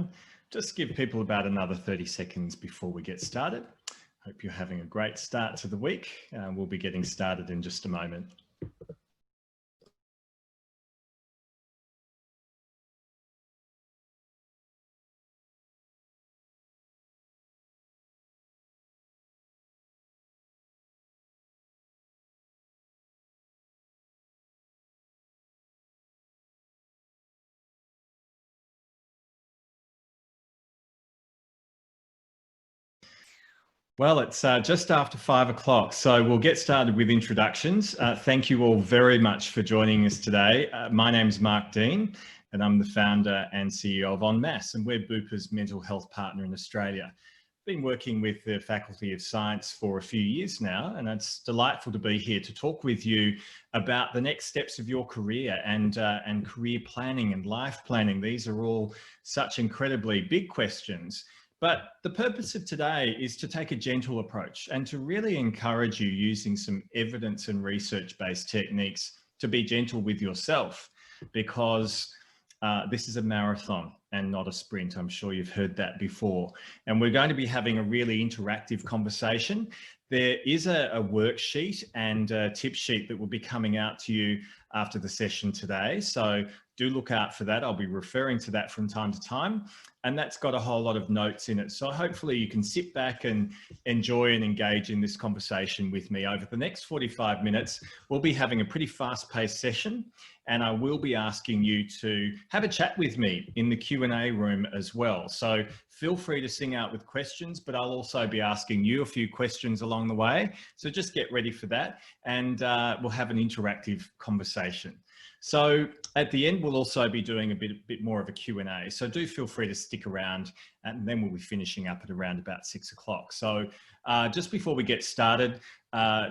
everyone. Just give people about another 30 seconds before we get started. Hope you're having a great start to the week. We'll be getting started in just a moment. Well, it's just after 5 o'clock, so we'll get started with introductions. Thank you all very much for joining us today. My name's Mark Dean, and I'm the founder and CEO of En Masse, and we're Bupa's mental health partner in Australia. Been working with the Faculty of Science for a few years now, and it's delightful to be here to talk with you about the next steps of your career and career planning and life planning. These are all such incredibly big questions. But the purpose of today is to take a gentle approach and to really encourage you using some evidence and research-based techniques to be gentle with yourself, because this is a marathon and not a sprint. I'm sure you've heard that before. And we're going to be having a really interactive conversation. There is a worksheet and a tip sheet that will be coming out to you after the session today. So do look out for that. I'll be referring to that from time to time. And that's got a whole lot of notes in it. So hopefully you can sit back and enjoy and engage in this conversation with me. Over the next 45 minutes, we'll be having a pretty fast-paced session, and I will be asking you to have a chat with me in the Q&A room as well. So feel free to sing out with questions, but I'll also be asking you a few questions along the way. So just get ready for that, and we'll have an interactive conversation. So at the end, we'll also be doing a bit more of a Q&A. So do feel free to stick around, and then we'll be finishing up at around about 6 o'clock. So just before we get started,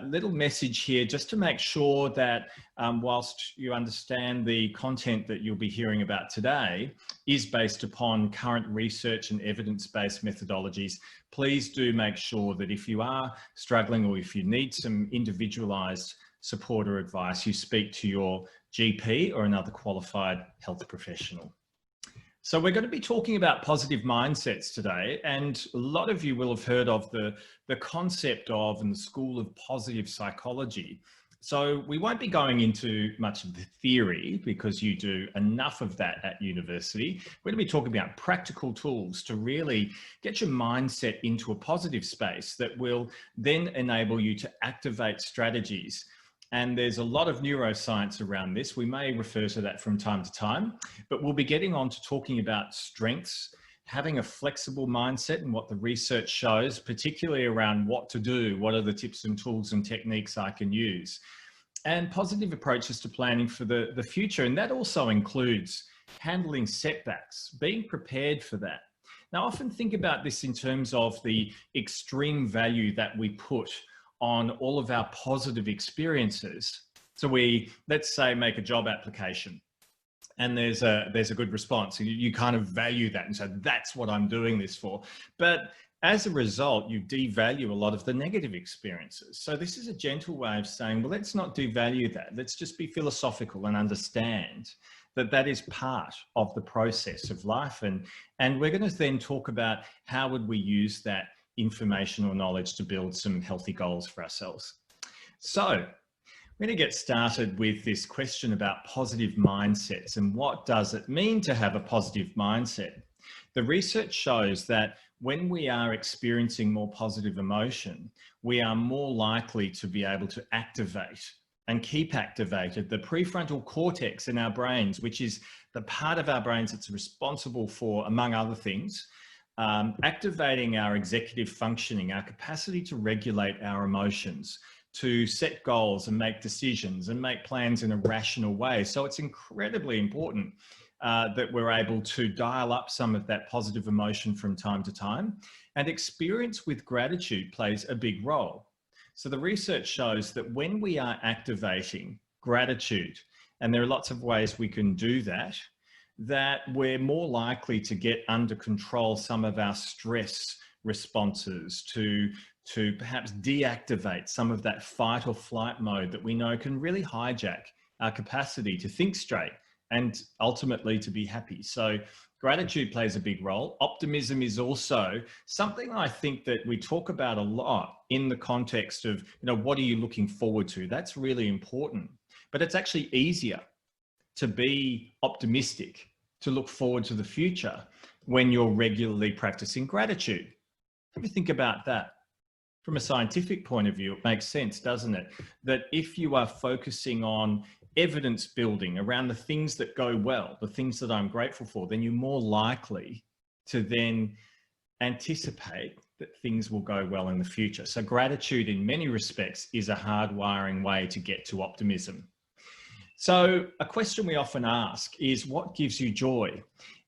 little message here just to make sure that whilst you understand the content that you'll be hearing about today is based upon current research and evidence-based methodologies, please do make sure that if you are struggling or if you need some individualized support or advice, you speak to your GP or another qualified health professional. So we're going to be talking about positive mindsets today, and a lot of you will have heard of the concept of and the school of positive psychology. So we won't be going into much of the theory because you do enough of that at university. We're going to be talking about practical tools to really get your mindset into a positive space that will then enable you to activate strategies. And there's a lot of neuroscience around this. We may refer to that from time to time, but we'll be getting on to talking about strengths, having a flexible mindset and what the research shows, particularly around what to do, what are the tips and tools and techniques I can use, and positive approaches to planning for the future. And that also includes handling setbacks, being prepared for that. Now, I often think about this in terms of the extreme value that we put on all of our positive experiences. So let's say, make a job application and there's a good response. And you kind of value that and say, that's what I'm doing this for. But as a result, you devalue a lot of the negative experiences. So this is a gentle way of saying, well, let's not devalue that. Let's just be philosophical and understand that that is part of the process of life. And we're going to then talk about how would we use that information or knowledge to build some healthy goals for ourselves. So I'm going to get started with this question about positive mindsets and what does it mean to have a positive mindset. The research shows that when we are experiencing more positive emotion, we are more likely to be able to activate and keep activated the prefrontal cortex in our brains, which is the part of our brains that's responsible for, among other things, activating our executive functioning, our capacity to regulate our emotions, to set goals and make decisions and make plans in a rational way. So it's incredibly important that we're able to dial up some of that positive emotion from time to time, and experience with gratitude plays a big role. So the research shows that when we are activating gratitude, and there are lots of ways we can do that, that we're more likely to get under control some of our stress responses, to perhaps deactivate some of that fight or flight mode that we know can really hijack our capacity to think straight and ultimately to be happy. So Gratitude plays a big role. Optimism is also something I think that we talk about a lot in the context of, what are you looking forward to? That's really important. But it's actually easier to be optimistic, to look forward to the future when you're regularly practicing gratitude. Have you think about that? From a scientific point of view, it makes sense, doesn't it? That if you are focusing on evidence building around the things that go well, the things that I'm grateful for, then you're more likely to then anticipate that things will go well in the future. So gratitude in many respects is a hardwiring way to get to optimism. So a question we often ask is, what gives you joy?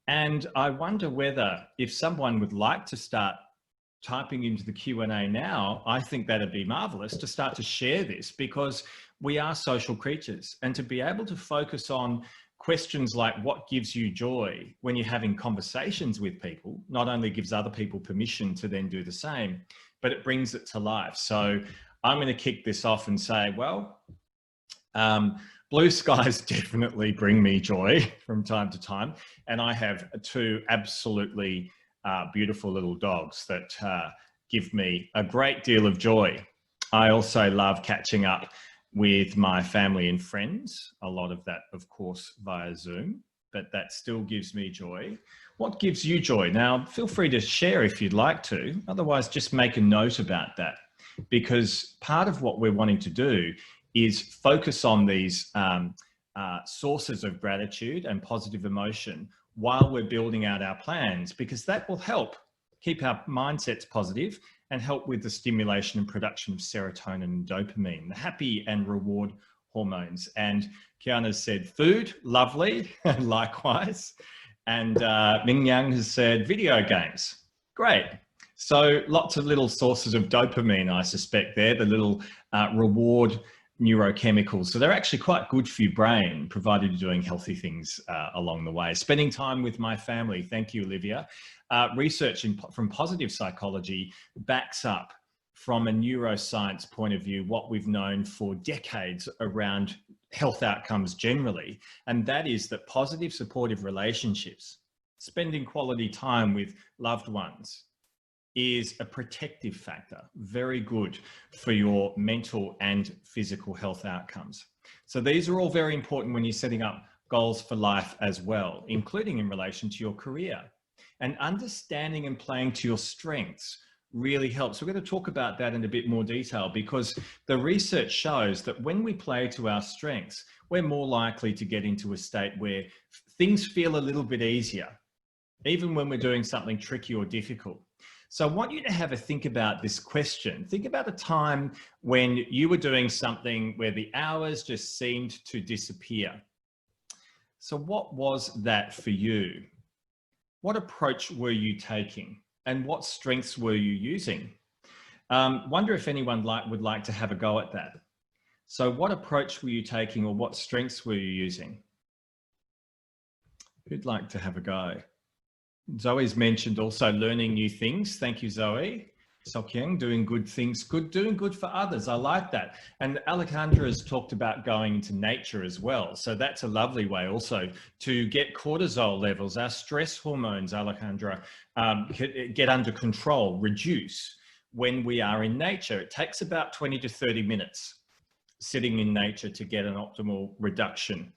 And I wonder whether if someone would like to start typing into the Q&A now, I think that'd be marvelous to start to share this, because we are social creatures, and to be able to focus on questions like what gives you joy when you're having conversations with people, not only gives other people permission to then do the same, but it brings it to life. So I'm going to kick this off and say, well, blue skies definitely bring me joy from time to time. And I have two absolutely beautiful little dogs that give me a great deal of joy. I also love catching up with my family and friends, a lot of that, of course, via Zoom, but that still gives me joy. What gives you joy? Now, feel free to share if you'd like to, otherwise just make a note about that, because part of what we're wanting to do is focus on these sources of gratitude and positive emotion while we're building out our plans, because that will help keep our mindsets positive and help with the stimulation and production of serotonin and dopamine, the happy and reward hormones. And Kiana said food, lovely, likewise. And Ming Yang has said video games, great. So lots of little sources of dopamine, I suspect there, the little reward neurochemicals. So they're actually quite good for your brain, provided you're doing healthy things along the way. Spending time with my family. Thank you, Olivia. Research from positive psychology backs up, from a neuroscience point of view, what we've known for decades around health outcomes generally. And that is that positive supportive relationships, spending quality time with loved ones, is a protective factor, very good for your mental and physical health outcomes. So these are all very important when you're setting up goals for life as well, including in relation to your career. And understanding and playing to your strengths really helps. We're going to talk about that in a bit more detail, because the research shows that when we play to our strengths, we're more likely to get into a state where things feel a little bit easier, even when we're doing something tricky or difficult. So I want you to have a think about this question. Think about a time when you were doing something where the hours just seemed to disappear. So what was that for you? What approach were you taking, and what strengths were you using? Wonder if anyone would like to have a go at that. So what approach were you taking, or what strengths were you using? Who'd like to have a go? Zoe's mentioned also learning new things. Thank you, Zoe. Sokyang, doing good things, doing good for others. I like that. And Alejandra has talked about going into nature as well. So that's a lovely way also to get cortisol levels, our stress hormones, Alejandra, get under control, reduce when we are in nature. It takes about 20 to 30 minutes sitting in nature to get an optimal reduction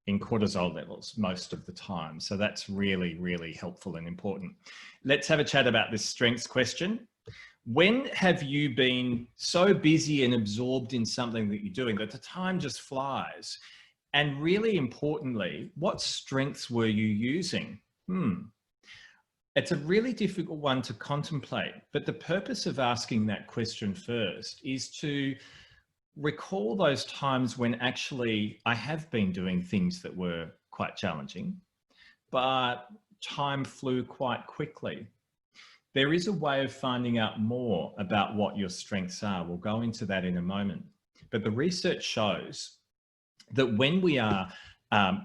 in cortisol levels most of the time. So that's really, really helpful and important. Let's have a chat about this strengths question. When have you been so busy and absorbed in something that you're doing that the time just flies? And really importantly, what strengths were you using? It's a really difficult one to contemplate, but the purpose of asking that question first is to recall those times when actually I have been doing things that were quite challenging, but time flew quite quickly. There is a way of finding out more about what your strengths are. We'll go into that in a moment. But the research shows that when we are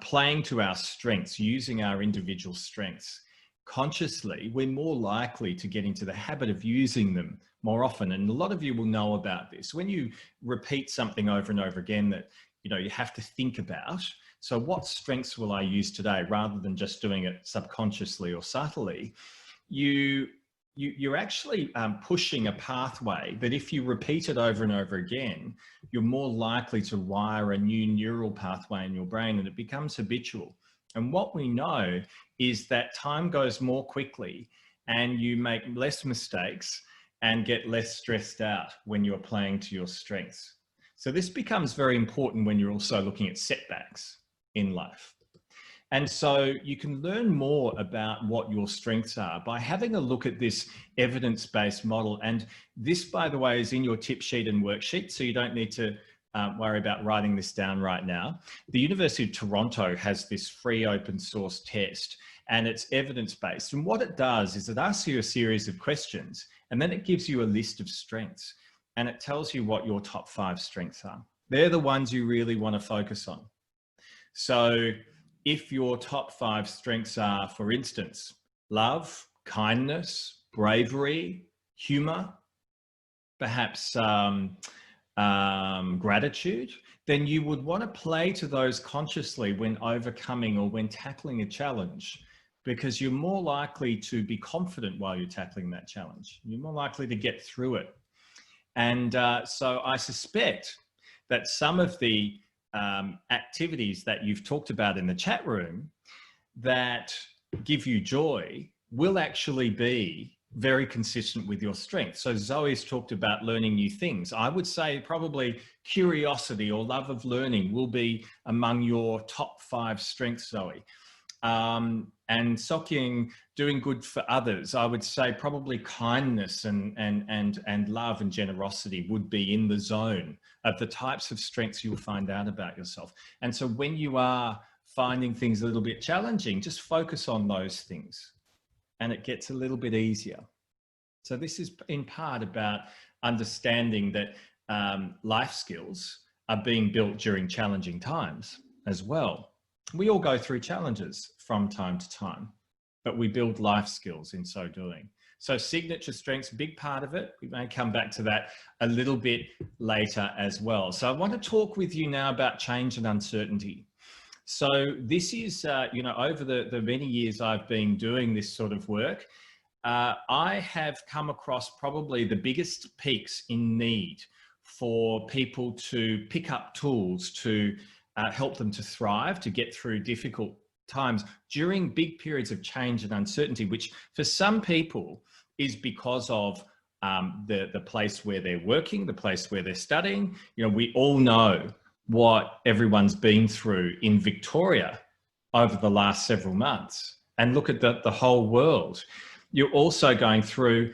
playing to our strengths, using our individual strengths consciously, we're more likely to get into the habit of using them more often. And a lot of you will know about this. When you repeat something over and over again that, you have to think about, so what strengths will I use today, rather than just doing it subconsciously or subtly, you're actually pushing a pathway that if you repeat it over and over again, you're more likely to wire a new neural pathway in your brain, and it becomes habitual. And what we know is that time goes more quickly and you make less mistakes and get less stressed out when you're playing to your strengths. So this becomes very important when you're also looking at setbacks in life. And so you can learn more about what your strengths are by having a look at this evidence-based model. And this, by the way, is in your tip sheet and worksheet, so you don't need to worry about writing this down right now. The University of Toronto has this free open source test, and it's evidence-based. And what it does is it asks you a series of questions, and then it gives you a list of strengths, and it tells you what your top 5 strengths are. They're the ones you really want to focus on. So if your top 5 strengths are, for instance, love, kindness, bravery, humor, perhaps gratitude, then you would want to play to those consciously when overcoming or when tackling a challenge, because you're more likely to be confident while you're tackling that challenge. You're more likely to get through it. And so I suspect that some of the activities that you've talked about in the chat room that give you joy will actually be very consistent with your strengths. So Zoe's talked about learning new things. I would say probably curiosity or love of learning will be among your top 5 strengths, Zoe. And Sokying, doing good for others, I would say probably kindness and love and generosity would be in the zone of the types of strengths you'll find out about yourself. And so when you are finding things a little bit challenging, just focus on those things and it gets a little bit easier. So this is in part about understanding that life skills are being built during challenging times as well. We all go through challenges from time to time, but we build life skills in so doing. So signature strengths, big part of it. We may come back to that a little bit later as well. So I want to talk with you now about change and uncertainty. So this is, over the many years I've been doing this sort of work, I have come across probably the biggest peaks in need for people to pick up tools to help them to thrive, to get through difficult times during big periods of change and uncertainty, which for some people is because of the place where they're working, the place where they're studying. We all know what everyone's been through in Victoria over the last several months, and look at the whole world. You're also going through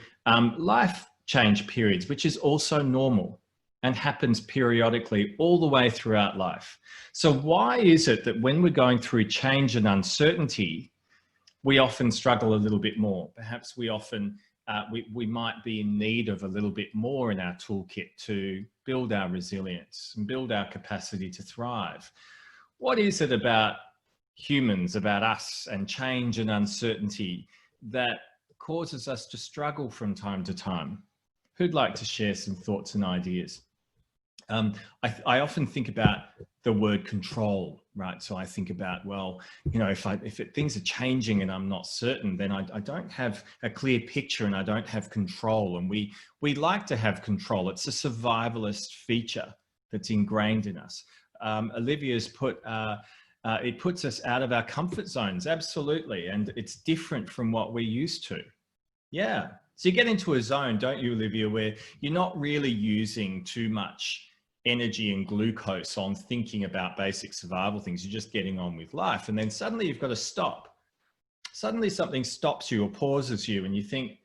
life change periods, which is also normal and happens periodically all the way throughout life. So why is it that when we're going through change and uncertainty, we often struggle a little bit more? Perhaps we often, we might be in need of a little bit more in our toolkit to build our resilience and build our capacity to thrive. What is it about humans, about us and change and uncertainty that causes us to struggle from time to time? Who'd like to share some thoughts and ideas? I often think about the word control, right? So I think about, well, if things are changing and I'm not certain, then I don't have a clear picture and I don't have control. And we like to have control. It's a survivalist feature that's ingrained in us. Olivia's put, it puts us out of our comfort zones, absolutely. And it's different from what we're used to. Yeah. So you get into a zone, don't you, Olivia, where you're not really using too much energy and glucose on thinking about basic survival things. You're just getting on with life. And then suddenly you've got to stop. Suddenly something stops you or pauses you and you think,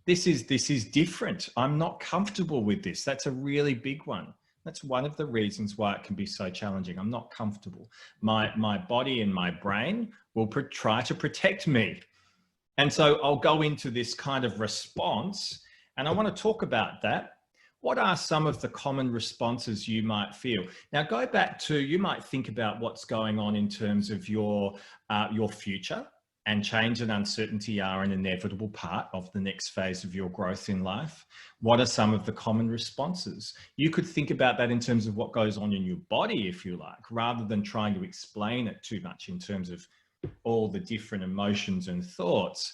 this is different. I'm not comfortable with this. That's a really big one. That's one of the reasons why it can be so challenging. I'm not comfortable. My body and my brain will try to protect me. And so I'll go into this kind of response, and I want to talk about that. What are some of the common responses you might feel? Now go back to, you might think about what's going on in terms of your future. and change and uncertainty are an inevitable part of the next phase of your growth in life, what are some of the common responses? You could think about that in terms of what goes on in your body, if you like, rather than trying to explain it too much in terms of all the different emotions and thoughts.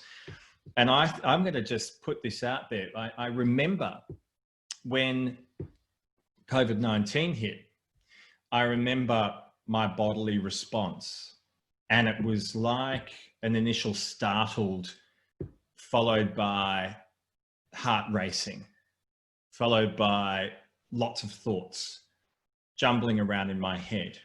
And I'm going to just put this out there. I remember when COVID-19 hit, I remember my bodily response. And it was like an initial startled, followed by heart racing, followed by lots of thoughts jumbling around in my head,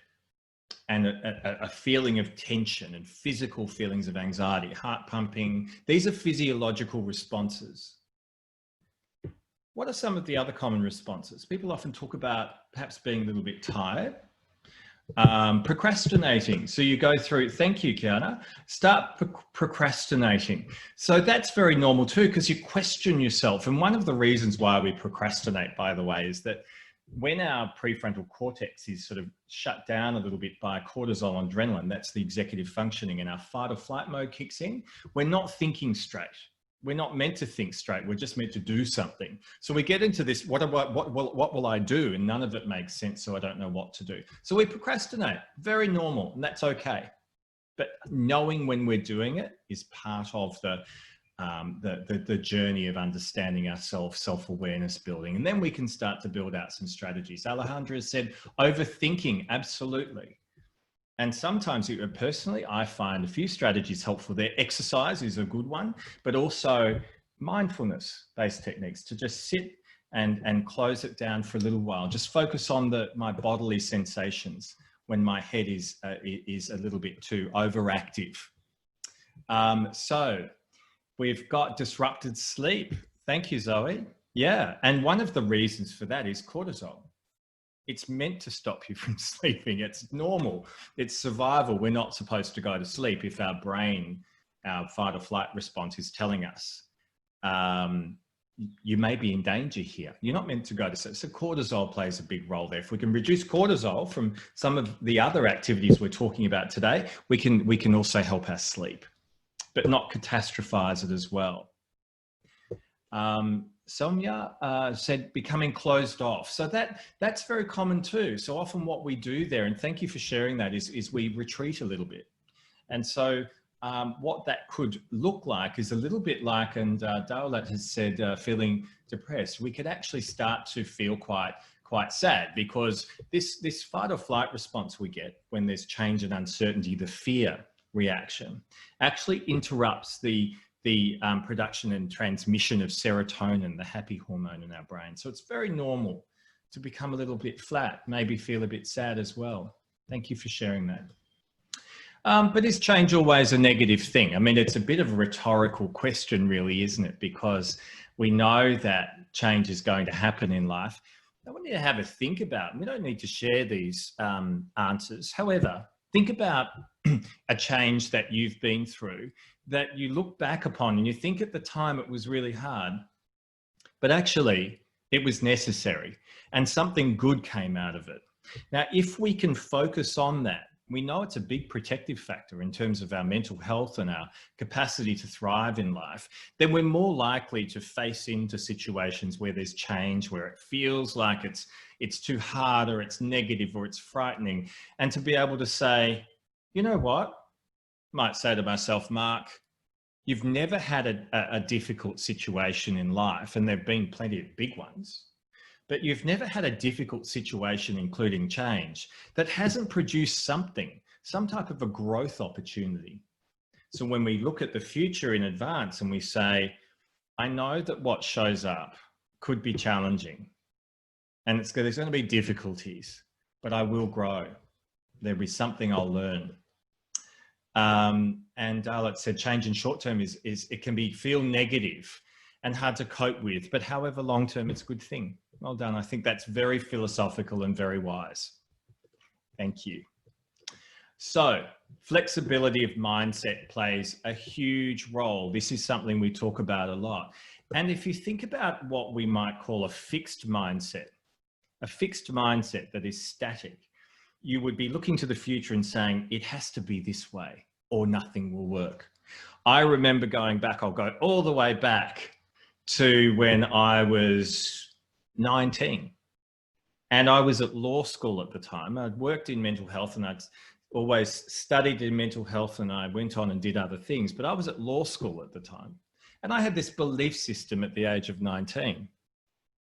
and a feeling of tension and physical feelings of anxiety, heart pumping. These are physiological responses. What are some of the other common responses? People often talk about perhaps being a little bit tired. Procrastinating. So you go through, thank you, Kiana, start procrastinating. So that's very normal too, because you question yourself. And one of the reasons why we procrastinate, by the way, is that when our prefrontal cortex is sort of shut down a little bit by cortisol and adrenaline, that's the executive functioning, and our fight or flight mode kicks in, we're not thinking straight. We're not meant to think straight. We're just meant to do something. So we get into this, what will I do? And none of it makes sense, so I don't know what to do. So we procrastinate, very normal, and that's okay. But knowing when we're doing it is part of the journey of understanding ourselves, self-awareness building. And then we can start to build out some strategies. Alejandra said, overthinking, absolutely. And sometimes, personally, I find a few strategies helpful there. Exercise is a good one, but also mindfulness-based techniques to just sit and close it down for a little while. Just focus on my bodily sensations when my head is a little bit too overactive. So we've got disrupted sleep. Thank you, Zoe. Yeah, and one of the reasons for that is cortisol. It's meant to stop you from sleeping. It's normal. It's survival. We're not supposed to go to sleep if our brain, our fight or flight response is telling us, you may be in danger here. You're not meant to go to sleep. So cortisol plays a big role there. If we can reduce cortisol from some of the other activities we're talking about today, we can also help our sleep, but not catastrophize it as well. Sonia said becoming closed off. So that's very common too. So often what we do there, and thank you for sharing that, is we retreat a little bit. And so what that could look like is a little bit like, and Daolat has said, feeling depressed. We could actually start to feel quite sad, because this fight or flight response we get when there's change and uncertainty, the fear reaction, actually interrupts the production and transmission of serotonin, the happy hormone in our brain. So it's very normal to become a little bit flat, maybe feel a bit sad as well. Thank you for sharing that. But is change always a negative thing? I mean, it's a bit of a rhetorical question really, isn't it? Because we know that change is going to happen in life. I want you to have a think about, we don't need to share these answers. However, think about a change that you've been through that you look back upon and you think at the time it was really hard, but actually it was necessary and something good came out of it. Now, if we can focus on that, we know it's a big protective factor in terms of our mental health and our capacity to thrive in life, then we're more likely to face into situations where there's change, where it feels like it's too hard or it's negative or it's frightening, and to be able to say, you know what? Might say to myself, Mark, you've never had a difficult situation in life, and there've been plenty of big ones, but you've never had a difficult situation, including change, that hasn't produced something, some type of a growth opportunity. So when we look at the future in advance and we say, I know that what shows up could be challenging and there's going to be difficulties, but I will grow. There'll be something I'll learn. And Dalit said change in short term is it can feel negative and hard to cope with, but however long term, it's a good thing. Well done. I think that's very philosophical and very wise. Thank you. So flexibility of mindset plays a huge role. This is something we talk about a lot. And if you think about what we might call a fixed mindset that is static, you would be looking to the future and saying, it has to be this way or nothing will work. I remember going back, I'll go all the way back to when I was 19. And I was at law school at the time. I'd worked in mental health and I'd always studied in mental health, and I went on and did other things, but I was at law school at the time. And I had this belief system at the age of 19.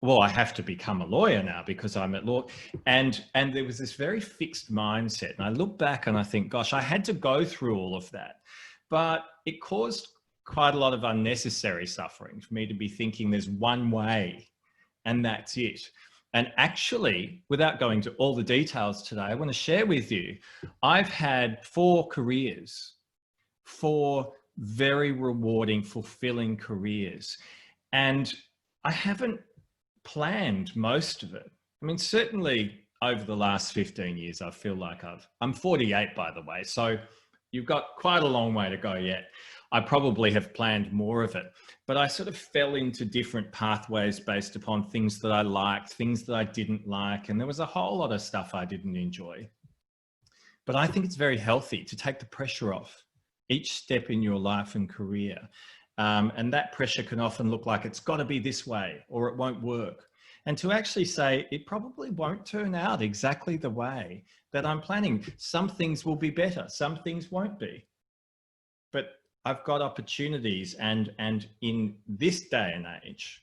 Well, I have to become a lawyer now because I'm at law. And there was this very fixed mindset. And I look back and I think, gosh, I had to go through all of that, but it caused quite a lot of unnecessary suffering for me to be thinking there's one way and that's it. And actually, without going to all the details today, I want to share with you, I've had 4 careers, 4 very rewarding, fulfilling careers. And I haven't planned most of it. I mean, certainly over the last 15 years, I feel like I'm 48, by the way. So you've got quite a long way to go yet. I probably have planned more of it, but I sort of fell into different pathways based upon things that I liked, things that I didn't like. And there was a whole lot of stuff I didn't enjoy. But I think it's very healthy to take the pressure off each step in your life and career. And that pressure can often look like it's got to be this way or it won't work. And to actually say it probably won't turn out exactly the way that I'm planning. Some things will be better, some things won't be. But I've got opportunities, and in this day and age,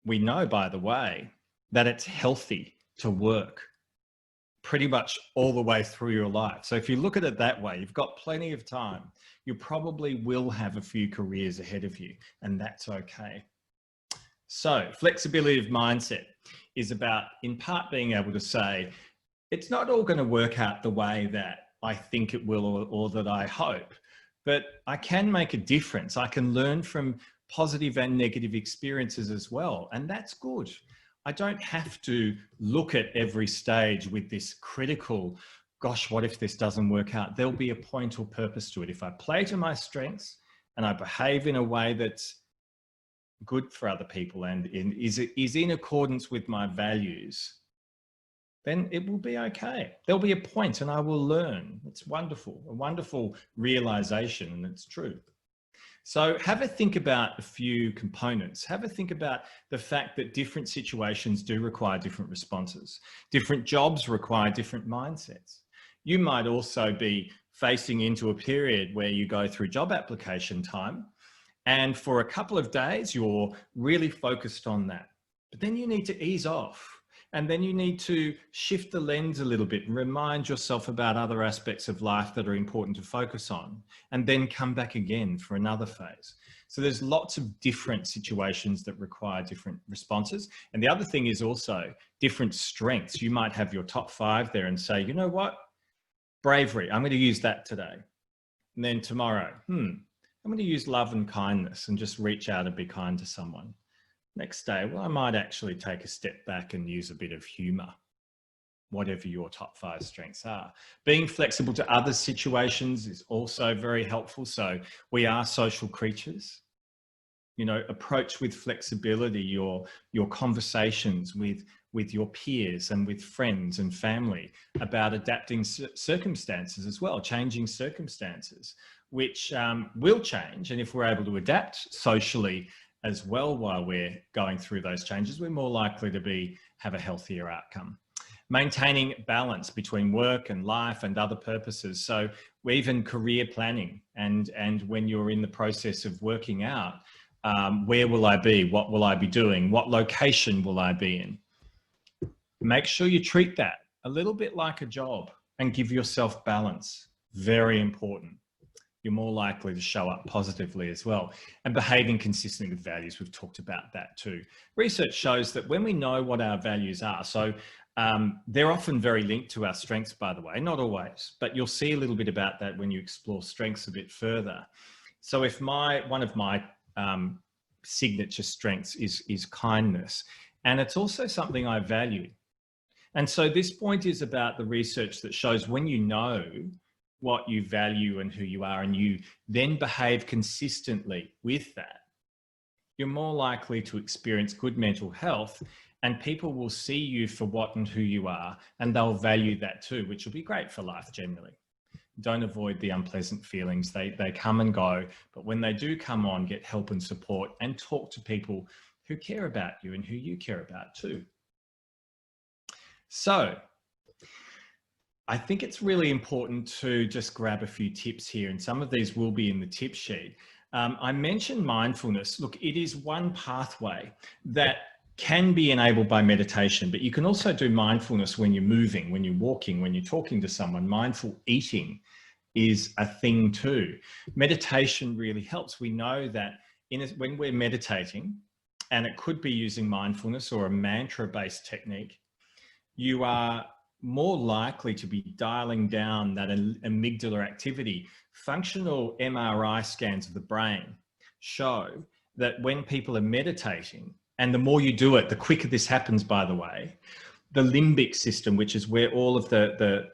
we know, by the way, that it's healthy to work pretty much all the way through your life. So if you look at it that way, you've got plenty of time. You probably will have a few careers ahead of you, and that's okay. So flexibility of mindset is about, in part, being able to say, it's not all going to work out the way that I think it will or that I hope, but I can make a difference. I can learn from positive and negative experiences as well. And that's good. I don't have to look at every stage with this critical, gosh, what if this doesn't work out? There'll be a point or purpose to it. If I play to my strengths and I behave in a way that's good for other people and is in accordance with my values, then it will be okay. There'll be a point and I will learn. It's wonderful, a wonderful realization, and it's true. So have a think about a few components. Have a think about the fact that different situations do require different responses. Different jobs require different mindsets. You might also be facing into a period where you go through job application time, and for a couple of days, you're really focused on that. But then you need to ease off. And then you need to shift the lens a little bit and remind yourself about other aspects of life that are important to focus on, and then come back again for another phase. So there's lots of different situations that require different responses. And the other thing is also different strengths. You might have your top 5 there and say, you know what? Bravery, I'm going to use that today. And then tomorrow, I'm going to use love and kindness and just reach out and be kind to someone. Next day, well, I might actually take a step back and use a bit of humor, whatever your top 5 strengths are. Being flexible to other situations is also very helpful. So we are social creatures. You know, approach with flexibility your conversations with your peers and with friends and family about adapting circumstances as well, changing circumstances, which will change. And if we're able to adapt socially as well while we're going through those changes, we're more likely to have a healthier outcome. Maintaining balance between work and life and other purposes. So even career planning, and when you're in the process of working out, where will I be? What will I be doing? What location will I be in? Make sure you treat that a little bit like a job and give yourself balance. Very important. You're more likely to show up positively as well. And behaving consistently with values, we've talked about that too. Research shows that when we know what our values are, so they're often very linked to our strengths, by the way, not always, but you'll see a little bit about that when you explore strengths a bit further. So if one of my signature strengths is kindness, and it's also something I value. And so this point is about the research that shows when you know what you value and who you are, and you then behave consistently with that, you're more likely to experience good mental health, and people will see you for what and who you are, and they'll value that too, which will be great for life generally. Don't avoid the unpleasant feelings. They come and go, but when they do come on, get help and support and talk to people who care about you and who you care about too. So I think it's really important to just grab a few tips here, and some of these will be in the tip sheet. I mentioned mindfulness. Look, it is one pathway that can be enabled by meditation, but you can also do mindfulness when you're moving, when you're walking, when you're talking to someone. Mindful eating is a thing too. Meditation really helps. We know that when we're meditating, and it could be using mindfulness or a mantra-based technique, you are more likely to be dialing down that amygdala activity. Functional MRI scans of the brain show that when people are meditating, and the more you do it, the quicker this happens, by the way, the limbic system, which is where all of the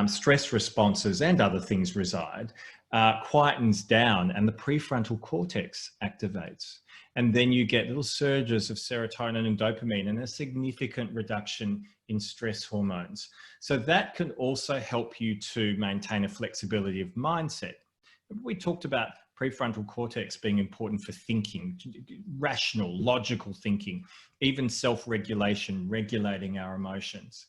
stress responses and other things reside, quietens down, and the prefrontal cortex activates. And then you get little surges of serotonin and dopamine and a significant reduction in stress hormones. So that can also help you to maintain a flexibility of mindset. We talked about prefrontal cortex being important for thinking, rational, logical thinking, even self-regulation, regulating our emotions.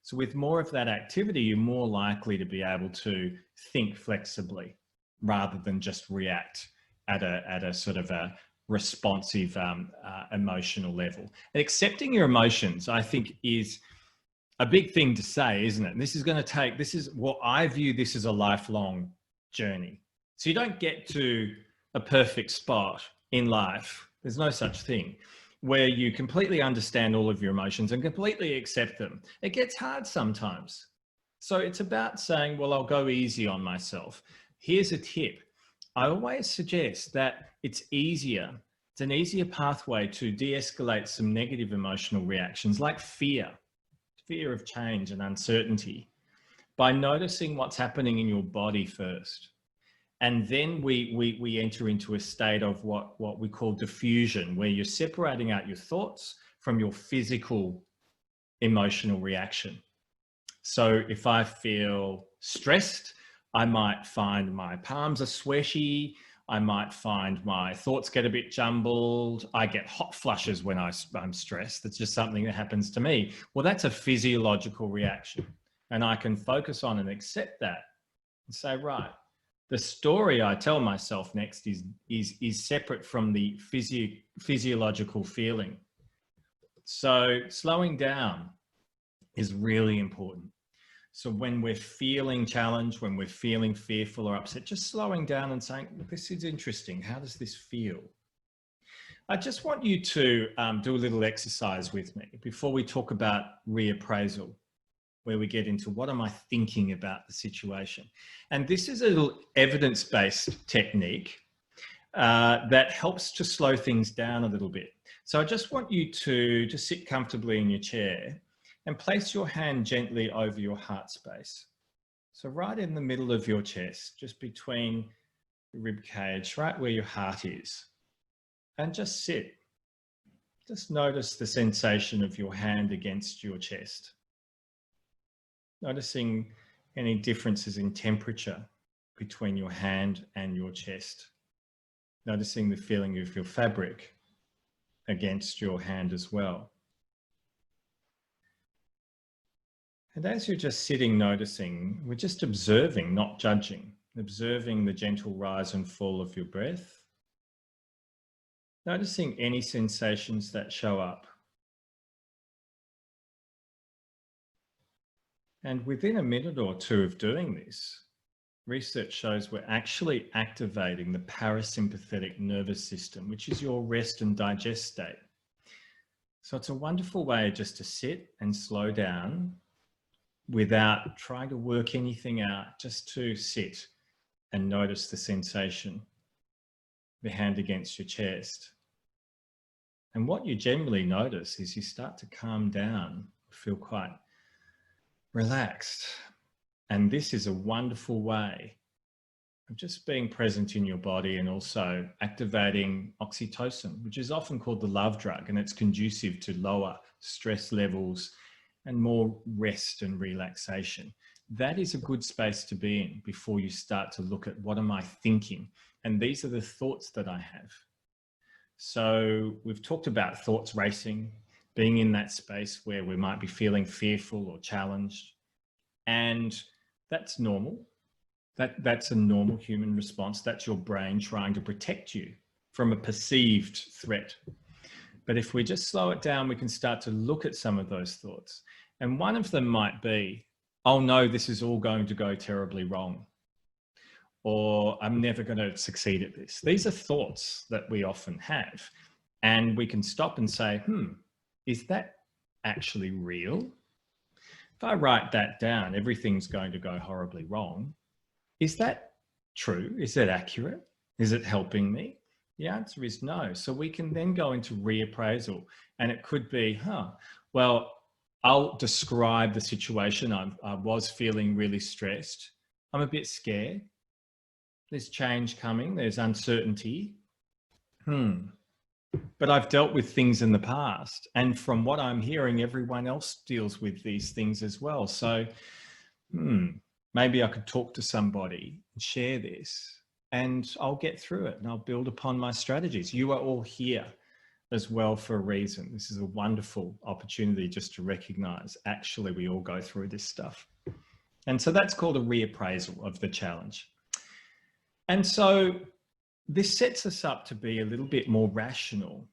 So with more of that activity, you're more likely to be able to think flexibly rather than just react at a sort of a responsive emotional level. And accepting your emotions, I think, is a big thing to say, isn't it? And this is going to take, this is what I view this as a lifelong journey. So you don't get to a perfect spot in life. There's no such thing where you completely understand all of your emotions and completely accept them. It gets hard sometimes. So it's about saying, well, I'll go easy on myself. Here's a tip. I always suggest that it's an easier pathway to de-escalate some negative emotional reactions like fear of change and uncertainty, by noticing what's happening in your body first. And then we enter into a state of what we call diffusion, where you're separating out your thoughts from your physical emotional reaction. So if I feel stressed, I might find my palms are sweaty. I might find my thoughts get a bit jumbled. I get hot flushes when I'm stressed. That's just something that happens to me. Well, that's a physiological reaction. And I can focus on and accept that and say, right, the story I tell myself next is separate from the physiological feeling. So slowing down is really important. So when we're feeling challenged, when we're feeling fearful or upset, just slowing down and saying, this is interesting. How does this feel? I just want you to do a little exercise with me before we talk about reappraisal, where we get into what am I thinking about the situation. And this is a little evidence-based technique that helps to slow things down a little bit. So I just want you to just sit comfortably in your chair and place your hand gently over your heart space. So right in the middle of your chest, just between the rib cage, right where your heart is. And just sit. Just notice the sensation of your hand against your chest. Noticing any differences in temperature between your hand and your chest. Noticing the feeling of your fabric against your hand as well. And as you're just sitting, noticing, we're just observing, not judging, observing the gentle rise and fall of your breath. Noticing any sensations that show up. And within a minute or two of doing this, research shows we're actually activating the parasympathetic nervous system, which is your rest and digest state. So it's a wonderful way just to sit and slow down without trying to work anything out, just to sit and notice the sensation, the hand against your chest. And what you generally notice is you start to calm down, feel quite relaxed. And this is a wonderful way of just being present in your body and also activating oxytocin, which is often called the love drug, and it's conducive to lower stress levels and more rest and relaxation. that is a good space to be in before you start to look at what am I thinking? And these are the thoughts that I have. So we've talked about thoughts racing, being in that space where we might be feeling fearful or challenged. And that's normal. That's a normal human response. That's your brain trying to protect you from a perceived threat. But if we just slow it down, we can start to look at some of those thoughts. And one of them might be, oh no, this is all going to go terribly wrong. Or I'm never going to succeed at this. These are thoughts that we often have. And we can stop and say, is that actually real? If I write that down, everything's going to go horribly wrong. Is that true? Is that accurate? Is it helping me? The answer is no. So we can then go into reappraisal, and it could be, well, I'll describe the situation. I was feeling really stressed. I'm a bit scared. There's change coming. There's uncertainty. But I've dealt with things in the past. And from what I'm hearing, everyone else deals with these things as well. So, maybe I could talk to somebody and share this, and I'll get through it and I'll build upon my strategies. You are all here as well for a reason. This is a wonderful opportunity just to recognize, actually, we all go through this stuff. And so that's called a reappraisal of the challenge. And so this sets us up to be a little bit more rational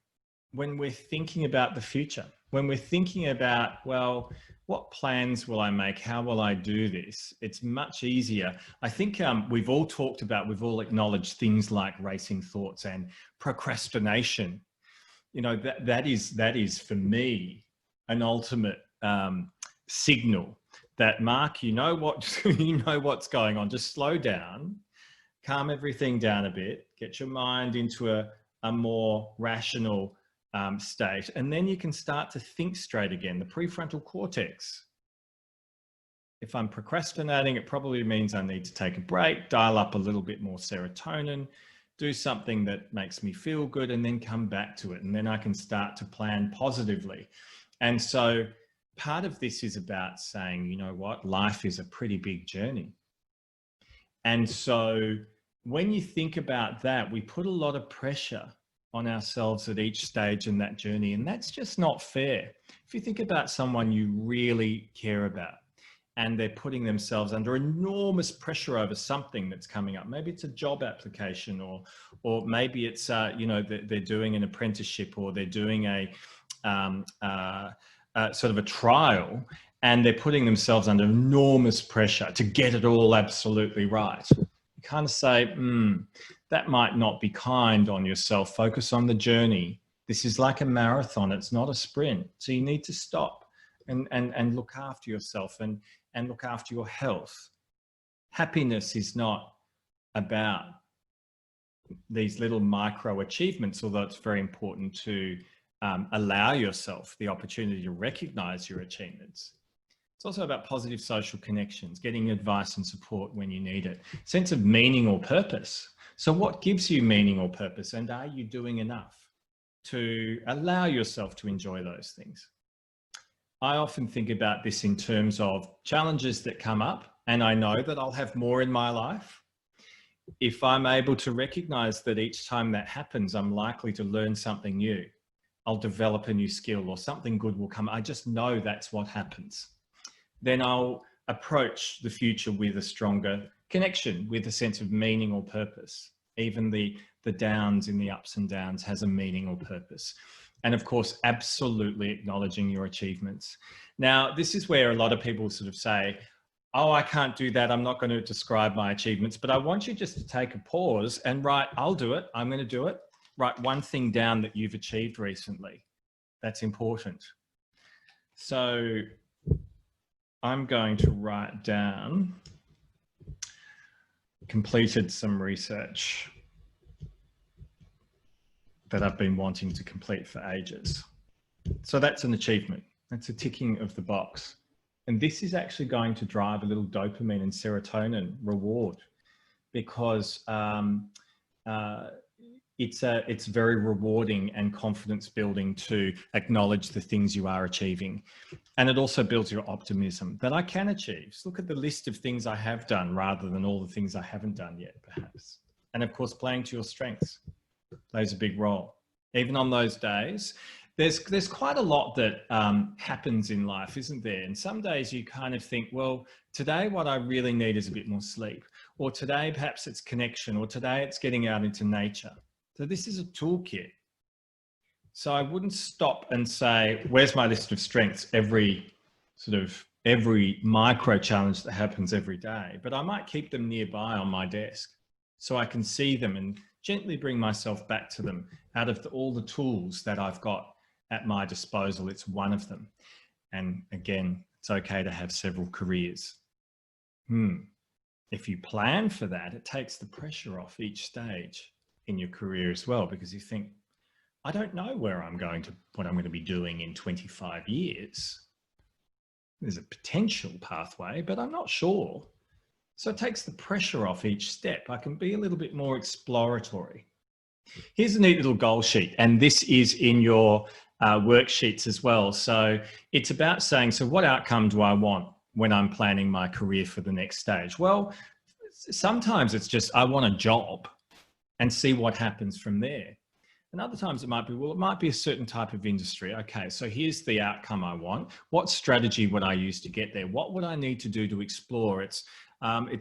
when we're thinking about the future, when we're thinking about, well, what plans will I make? How will I do this? It's much easier. I think we've all acknowledged things like racing thoughts and procrastination. You know, that is for me an ultimate signal that, Mark, you know what's going on. Just slow down, calm everything down a bit, get your mind into a more rational state, and then you can start to think straight again. The prefrontal cortex. If I'm procrastinating, it probably means I need to take a break, dial up a little bit more serotonin, do something that makes me feel good, and then come back to it. And then I can start to plan positively. And so part of this is about saying, you know what, life is a pretty big journey. And so when you think about that, we put a lot of pressure on ourselves at each stage in that journey. And that's just not fair. If you think about someone you really care about and they're putting themselves under enormous pressure over something that's coming up, maybe it's a job application, or maybe it's, they're doing an apprenticeship, or they're doing a sort of a trial, and they're putting themselves under enormous pressure to get it all absolutely right. You kind of say, that might not be kind on yourself. Focus on the journey. This is like a marathon. It's not a sprint. So you need to stop and look after yourself and look after your health. Happiness is not about these little micro achievements, although it's very important to allow yourself the opportunity to recognize your achievements. It's also about positive social connections, getting advice and support when you need it, sense of meaning or purpose. So what gives you meaning or purpose, and are you doing enough to allow yourself to enjoy those things? I often think about this in terms of challenges that come up, and I know that I'll have more in my life. If I'm able to recognize that each time that happens, I'm likely to learn something new. I'll develop a new skill, or something good will come. I just know that's what happens. Then I'll approach the future with a stronger connection, with a sense of meaning or purpose. Even the downs in the ups and downs has a meaning or purpose. And of course, absolutely acknowledging your achievements. Now, this is where a lot of people sort of say, oh, I can't do that. I'm not going to describe my achievements, but I want you just to take a pause and write, I'll do it. I'm going to do it. Write one thing down that you've achieved recently. That's important. So I'm going to write down, completed some research that I've been wanting to complete for ages. So that's an achievement. That's a ticking of the box. And this is actually going to drive a little dopamine and serotonin reward, because it's very rewarding and confidence building to acknowledge the things you are achieving. And it also builds your optimism that I can achieve. So look at the list of things I have done rather than all the things I haven't done yet, perhaps. And of course, playing to your strengths plays a big role. Even on those days, there's quite a lot that happens in life, isn't there? And some days you kind of think, well, today what I really need is a bit more sleep, or today perhaps it's connection, or today it's getting out into nature. So this is a toolkit. So I wouldn't stop and say, where's my list of strengths every micro challenge that happens every day, but I might keep them nearby on my desk so I can see them and gently bring myself back to them out of all the tools that I've got at my disposal. It's one of them. And again, it's okay to have several careers. If you plan for that, it takes the pressure off each stage in your career as well, because you think, I don't know what I'm going to be doing in 25 years. There's a potential pathway, but I'm not sure. So it takes the pressure off each step. I can be a little bit more exploratory. Here's a neat little goal sheet, and this is in your worksheets as well. So it's about saying, so what outcome do I want when I'm planning my career for the next stage? Well, sometimes it's just, I want a job and see what happens from there. And other times it might be, well, it might be a certain type of industry. Okay, so here's the outcome I want. What strategy would I use to get there? What would I need to do to explore? It's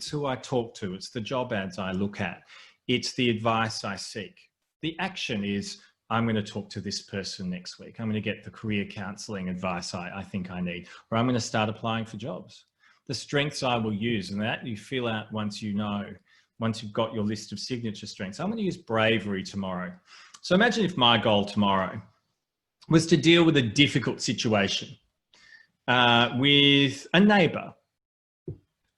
who I talk to. It's the job ads I look at. It's the advice I seek. The action is, I'm going to talk to this person next week. I'm going to get the career counseling advice I think I need, or I'm going to start applying for jobs. The strengths I will use, and that you fill out once you've got your list of signature strengths. I'm going to use bravery tomorrow. So imagine if my goal tomorrow was to deal with a difficult situation with a neighbor,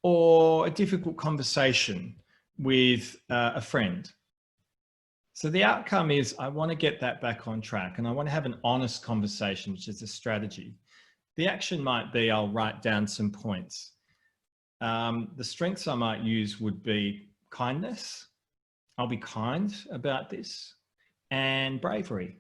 or a difficult conversation with a friend. So the outcome is, I want to get that back on track, and I want to have an honest conversation, which is a strategy. The action might be, I'll write down some points. The strengths I might use would be kindness. I'll be kind about this, and bravery.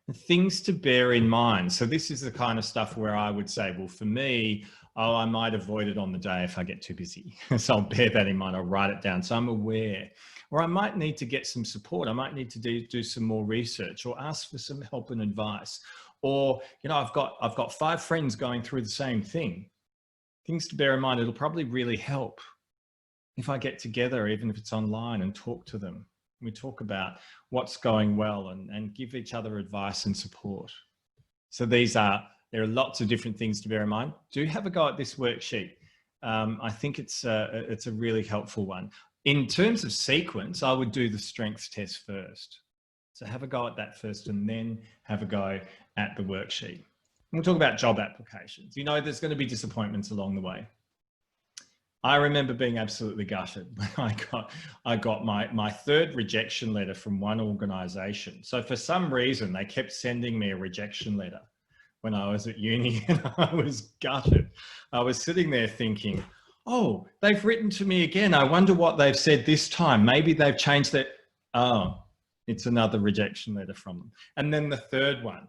And things to bear in mind. So this is the kind of stuff where I would say, well, for me, I might avoid it on the day if I get too busy. So I'll bear that in mind. I'll write it down so I'm aware. Or I might need to get some support. I might need to do some more research, or ask for some help and advice. Or, I've got 5 friends going through the same thing. Things to bear in mind. It'll probably really help if I get together, even if it's online, and talk to them. We talk about what's going well and give each other advice and support. So there are lots of different things to bear in mind. Do have a go at this worksheet. I think it's a really helpful one. In terms of sequence, I would do the strengths test first. So have a go at that first, and then have a go at the worksheet. We'll talk about job applications. There's going to be disappointments along the way. I remember being absolutely gutted when I got my 3rd rejection letter from one organisation. So for some reason, they kept sending me a rejection letter when I was at uni, and I was gutted. I was sitting there thinking, oh, they've written to me again. I wonder what they've said this time. Maybe they've changed that. Oh, it's another rejection letter from them. And then the 3rd one.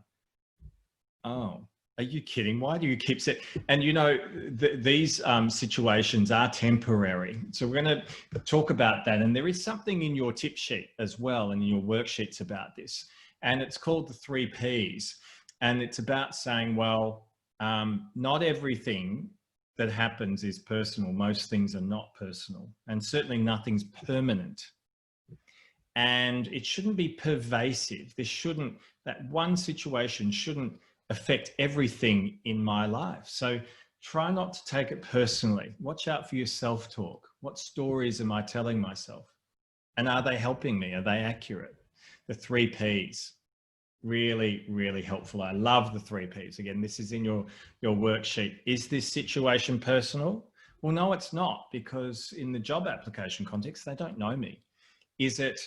Oh, are you kidding? Why do you keep saying? And these situations are temporary. So we're going to talk about that. And there is something in your tip sheet as well, and in your worksheets about this. And it's called the 3 Ps. And it's about saying, well, not everything that happens is personal. Most things are not personal, and certainly nothing's permanent. And it shouldn't be pervasive. That one situation shouldn't affect everything in my life. So try not to take it personally. Watch out for your self-talk. What stories am I telling myself? And are they helping me? Are they accurate? The 3 Ps, really, really helpful. I love the 3 Ps. Again, this is in your worksheet. Is this situation personal? Well, no, it's not, because in the job application context, they don't know me. Is it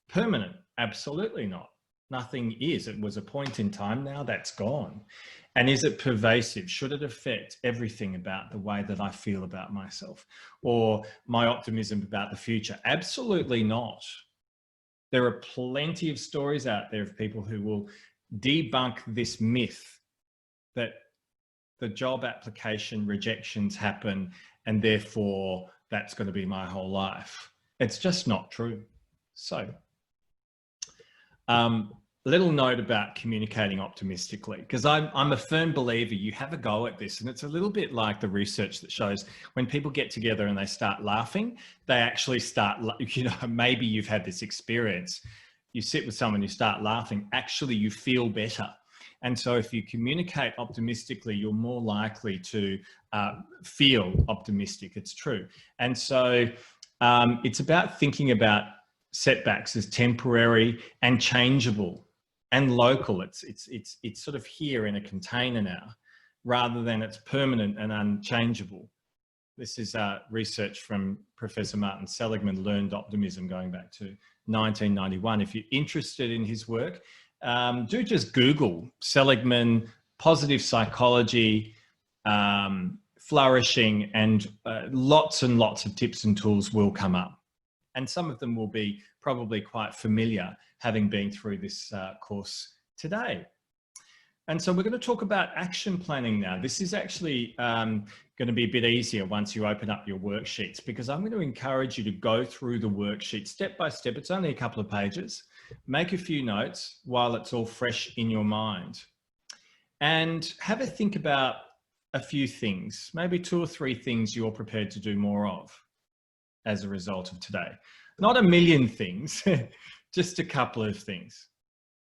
permanent? Absolutely not. Nothing is. It was a point in time. Now that's gone. And is it pervasive? Should it affect everything about the way that I feel about myself, or my optimism about the future? Absolutely not. There are plenty of stories out there of people who will debunk this myth that the job application rejections happen and therefore that's going to be my whole life. It's just not true. So, little note about communicating optimistically, because I'm a firm believer you have a go at this, and it's a little bit like the research that shows when people get together and they start laughing, they actually start, you know, maybe you've had this experience. You sit with someone, you start laughing, actually you feel better. And so if you communicate optimistically, you're more likely to feel optimistic. It's true. And so it's about thinking about setbacks as temporary and changeable and local. It's sort of here in a container now, rather than it's permanent and unchangeable. This is research from Professor Martin Seligman, Learned Optimism, going back to 1991. If you're interested in his work, do just Google Seligman, positive psychology, flourishing, and lots and lots of tips and tools will come up. And some of them will be probably quite familiar, having been through this course today. And so we're going to talk about action planning now. This is actually going to be a bit easier once you open up your worksheets, because I'm going to encourage you to go through the worksheet step by step. It's only a couple of pages. Make a few notes while it's all fresh in your mind. And have a think about a few things, maybe 2 or 3 things you're prepared to do more of as a result of today. Not a million things, just a couple of things.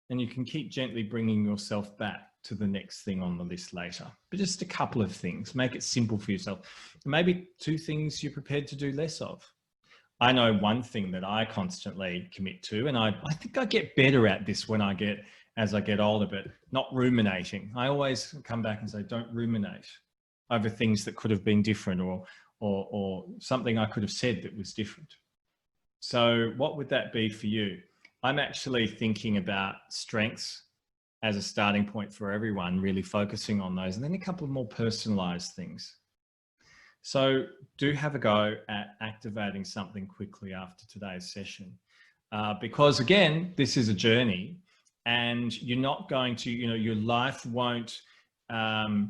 And you can keep gently bringing yourself back to the next thing on the list later. But just a couple of things. Make it simple for yourself. Maybe 2 things you're prepared to do less of. I know one thing that I constantly commit to, and I think I get better at this as I get older, but not ruminating. I always come back and say, don't ruminate over things that could have been different, or something I could have said that was different. So what would that be for you? I'm actually thinking about strengths as a starting point for everyone, really focusing on those, and then a couple of more personalized things. So do have a go at activating something quickly after today's session, because again, this is a journey, and you're not going to, your life won't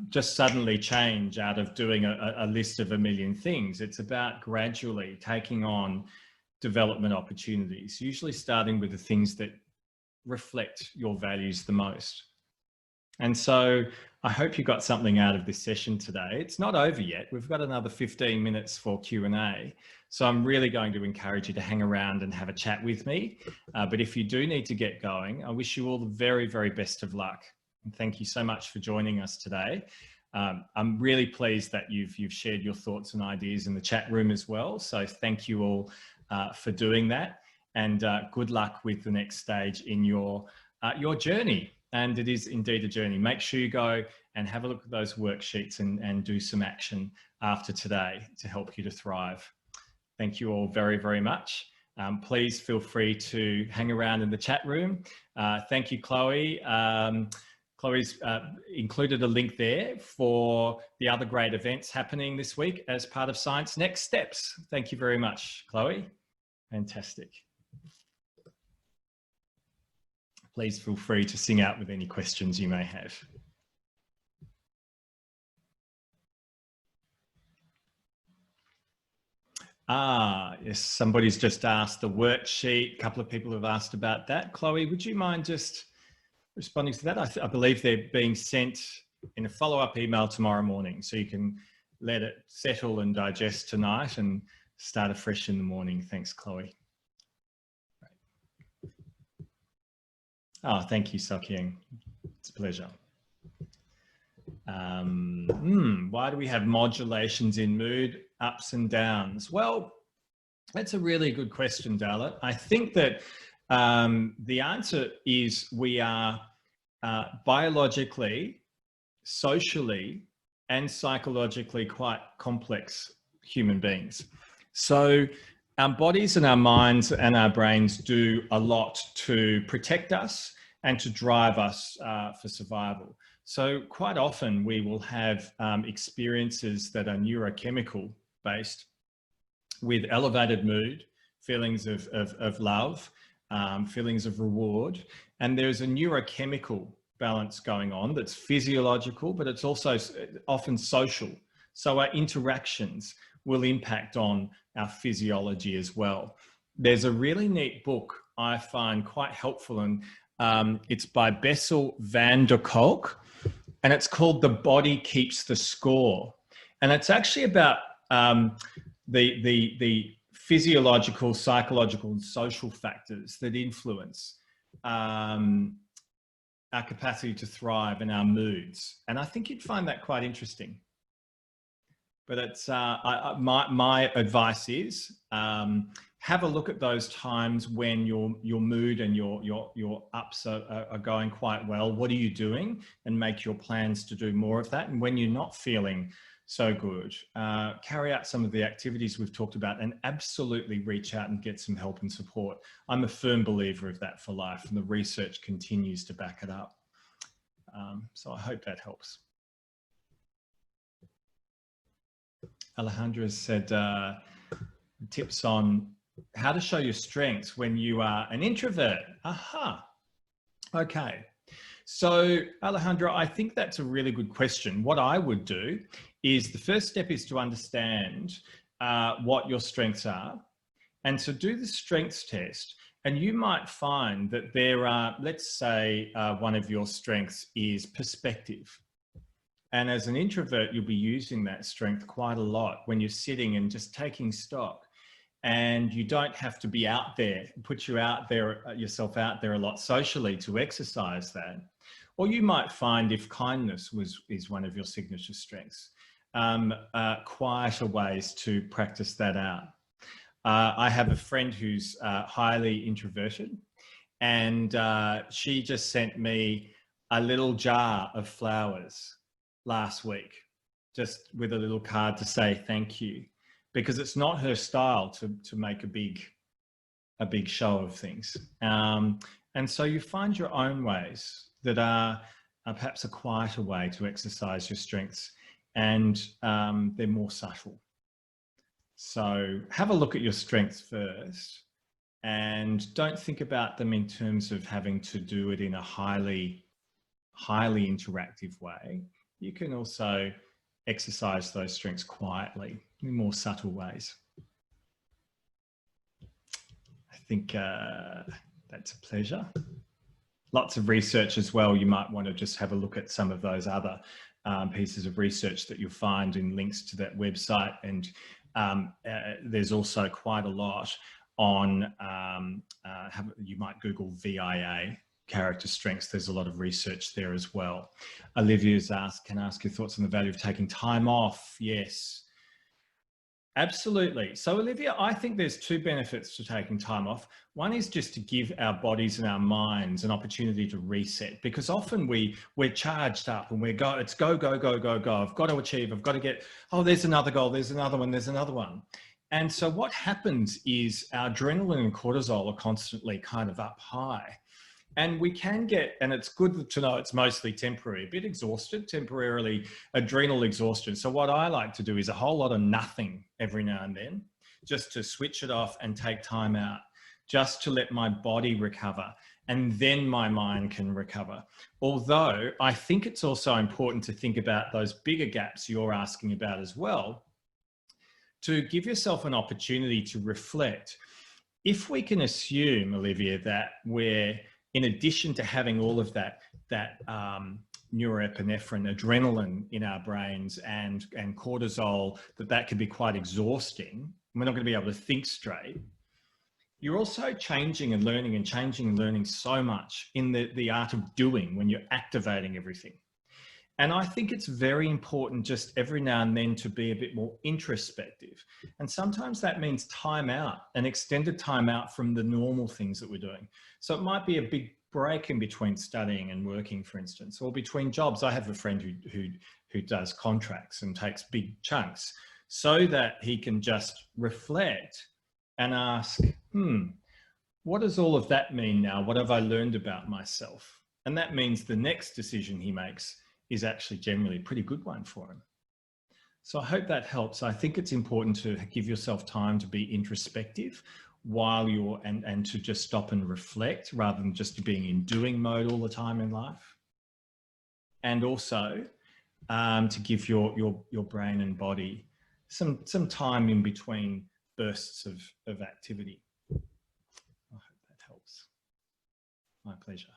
just suddenly change out of doing a list of a million things. It's about gradually taking on development opportunities, usually starting with the things that reflect your values the most. And so I hope you got something out of this session today. It's not over yet. We've got another 15 minutes for Q&A. So I'm really going to encourage you to hang around and have a chat with me. But if you do need to get going, I wish you all the very, very best of luck. And thank you so much for joining us today. I'm really pleased that you've shared your thoughts and ideas in the chat room as well. So thank you all for doing that, and good luck with the next stage in your journey. And it is indeed a journey. Make sure you go and have a look at those worksheets and do some action after today to help you to thrive. Thank you all very, very much. Please feel free to hang around in the chat room. Thank you, Chloe. Chloe's included a link there for the other great events happening this week as part of Science Next Steps. Thank you very much, Chloe. Fantastic. Please feel free to sing out with any questions you may have. Yes, somebody's just asked the worksheet. A couple of people have asked about that. Chloe, would you mind just responding to that? I believe they're being sent in a follow-up email tomorrow morning, so you can let it settle and digest tonight and start afresh in the morning. Thanks, Chloe. Oh, thank you, Sokyung. It's a pleasure. Why do we have modulations in mood, ups and downs? Well, that's a really good question, Dalit. I think that the answer is we are biologically, socially, and psychologically quite complex human beings. So our bodies and our minds and our brains do a lot to protect us and to drive us for survival. So quite often we will have experiences that are neurochemical based with elevated mood, feelings of love, feelings of reward. And there's a neurochemical balance going on that's physiological, but it's also often social. So our interactions will impact on our physiology as well. There's a really neat book I find quite helpful, and it's by Bessel van der Kolk, and it's called The Body Keeps the Score. And it's actually about the physiological, psychological, and social factors that influence our capacity to thrive and our moods. And I think you'd find that quite interesting. But it's my advice is have a look at those times when your mood and your ups are going quite well. What are you doing? And make your plans to do more of that. And when you're not feeling so good, carry out some of the activities we've talked about, and absolutely reach out and get some help and support. I'm a firm believer of that for life, and the research continues to back it up. So I hope that helps. Alejandra said tips on how to show your strengths when you are an introvert. Aha. Okay. So Alejandra, I think that's a really good question. What I would do is the first step is to understand what your strengths are. And so do the strengths test. And you might find that there are, let's say one of your strengths is perspective. And as an introvert, you'll be using that strength quite a lot when you're sitting and just taking stock. And you don't have to be out there, put yourself out there a lot socially to exercise that. Or you might find, if kindness is one of your signature strengths, quieter ways to practice that out. I have a friend who's highly introverted, and she just sent me a little jar of flowers last week, just with a little card to say thank you, because it's not her style to make a big show of things. And so you find your own ways that are perhaps a quieter way to exercise your strengths, and they're more subtle. So have a look at your strengths first, and don't think about them in terms of having to do it in a highly interactive way. You can also exercise those strengths quietly in more subtle ways. I think that's a pleasure. Lots of research as well. You might want to just have a look at some of those other pieces of research that you'll find in links to that website. And there's also quite a lot on, you might Google VIA, character strengths. There's a lot of research there as well. Olivia's asked, can I ask your thoughts on the value of taking time off? Yes, absolutely. So Olivia, I think there's two benefits to taking time off. One is just to give our bodies and our minds an opportunity to reset, because often we're charged up and it's go, go, go, go, go. I've got to achieve, I've got to get, oh, there's another goal, there's another one, there's another one. And so what happens is our adrenaline and cortisol are constantly kind of up high. And we can get, and it's good to know it's mostly temporary, a bit exhausted, temporarily adrenal exhaustion. So what I like to do is a whole lot of nothing every now and then, just to switch it off and take time out, just to let my body recover, and then my mind can recover. Although I think it's also important to think about those bigger gaps you're asking about as well, to give yourself an opportunity to reflect. If we can assume, Olivia, that we're, in addition to having all of that norepinephrine, adrenaline in our brains and cortisol, that can be quite exhausting, we're not going to be able to think straight. You're also changing and learning and changing and learning so much in the art of doing when you're activating everything. And I think it's very important just every now and then to be a bit more introspective. And sometimes that means time out, an extended time out from the normal things that we're doing. So it might be a big break in between studying and working, for instance, or between jobs. I have a friend who does contracts and takes big chunks so that he can just reflect and ask, what does all of that mean now? What have I learned about myself? And that means the next decision he makes is actually generally a pretty good one for him. So I hope that helps. I think it's important to give yourself time to be introspective while you're, and to just stop and reflect rather than just being in doing mode all the time in life. And also to give your brain and body some time in between bursts of activity. I hope that helps. My pleasure.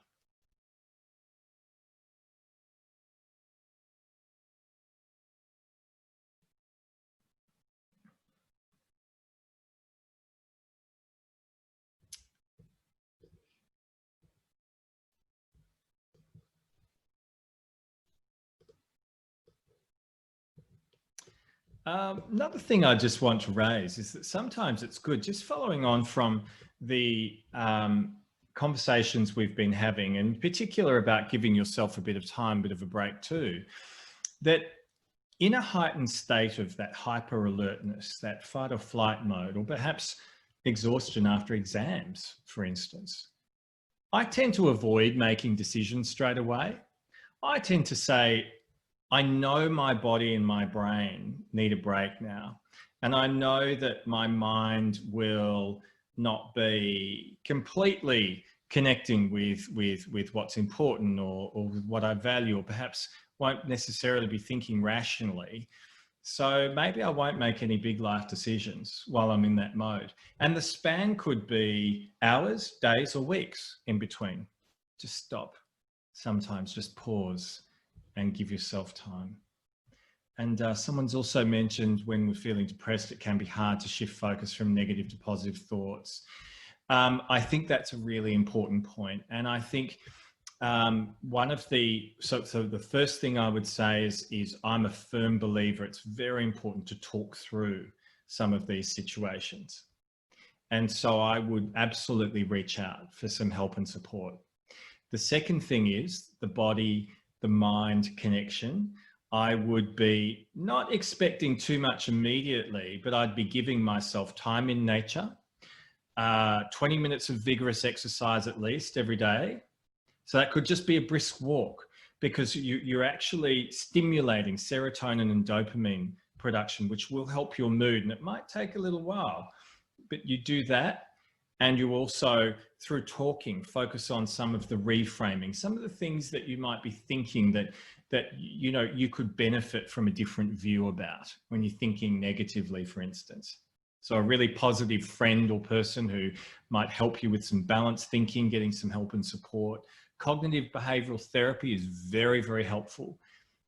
Another thing I just want to raise is that sometimes it's good, just following on from the conversations we've been having, in particular about giving yourself a bit of time, a bit of a break too, that in a heightened state of that hyper alertness, that fight or flight mode, or perhaps exhaustion after exams, for instance, I tend to avoid making decisions straight away. I tend to say, I know my body and my brain need a break now. And I know that my mind will not be completely connecting with what's important or what I value, or perhaps won't necessarily be thinking rationally. So maybe I won't make any big life decisions while I'm in that mode. And the span could be hours, days, or weeks in between. Just stop. Sometimes just pause and give yourself time. And someone's also mentioned when we're feeling depressed, it can be hard to shift focus from negative to positive thoughts. I think that's a really important point. And I think one of the, so the first thing I would say is I'm a firm believer it's very important to talk through some of these situations. And so I would absolutely reach out for some help and support. The second thing is the body, the mind connection. I would be not expecting too much immediately, but I'd be giving myself time in nature, 20 minutes of vigorous exercise at least every day. So that could just be a brisk walk, because you're actually stimulating serotonin and dopamine production, which will help your mood. And it might take a little while, but you do that. And you also, through talking, focus on some of the reframing, some of the things that you might be thinking that you could benefit from a different view about when you're thinking negatively, for instance. So a really positive friend or person who might help you with some balanced thinking, getting some help and support. Cognitive behavioral therapy is very, very helpful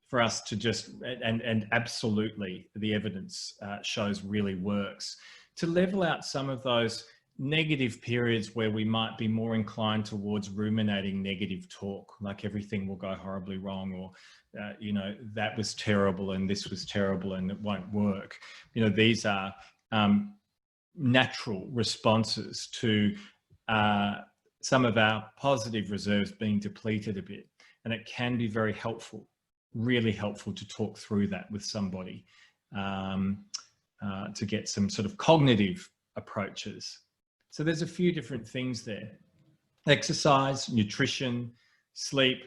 for us to just, and absolutely the evidence shows really works, to level out some of those negative periods where we might be more inclined towards ruminating negative talk, like everything will go horribly wrong, or that was terrible and this was terrible and it won't work. These are natural responses to some of our positive reserves being depleted a bit, and it can be very helpful, really helpful, to talk through that with somebody to get some sort of cognitive approaches. So there's a few different things there: exercise, nutrition, sleep.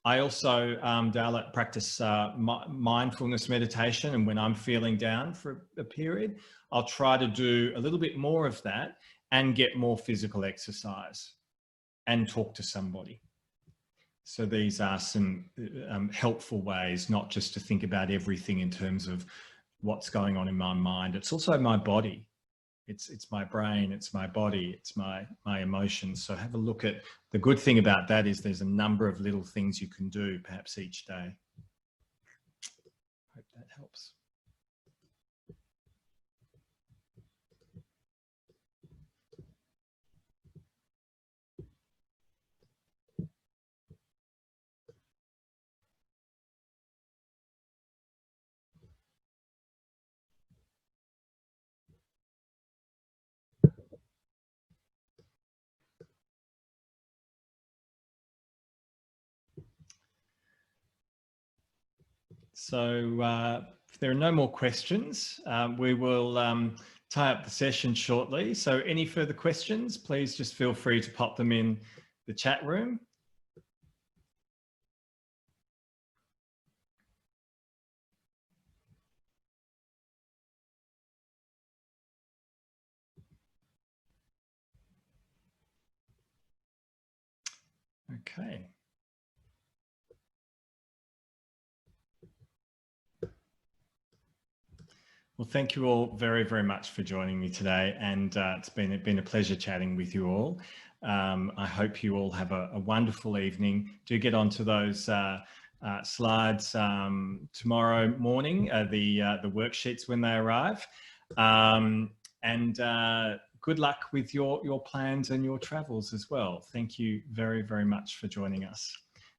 I also, Dale, practice mindfulness meditation, and when I'm feeling down for a period, I'll try to do a little bit more of that and get more physical exercise and talk to somebody. So these are some helpful ways, not just to think about everything in terms of what's going on in my mind. It's also my body. It's my brain, it's my body, it's my emotions. So have a look at, the good thing about that is there's a number of little things you can do perhaps each day. Hope that helps. So if there are no more questions, we will tie up the session shortly. So any further questions, please just feel free to pop them in the chat room. Okay. Well, thank you all very, very much for joining me today, and it's been a pleasure chatting with you all. I hope you all have a wonderful evening. Do get onto those slides tomorrow morning, the worksheets when they arrive, and good luck with your plans and your travels as well. Thank you very, very much for joining us.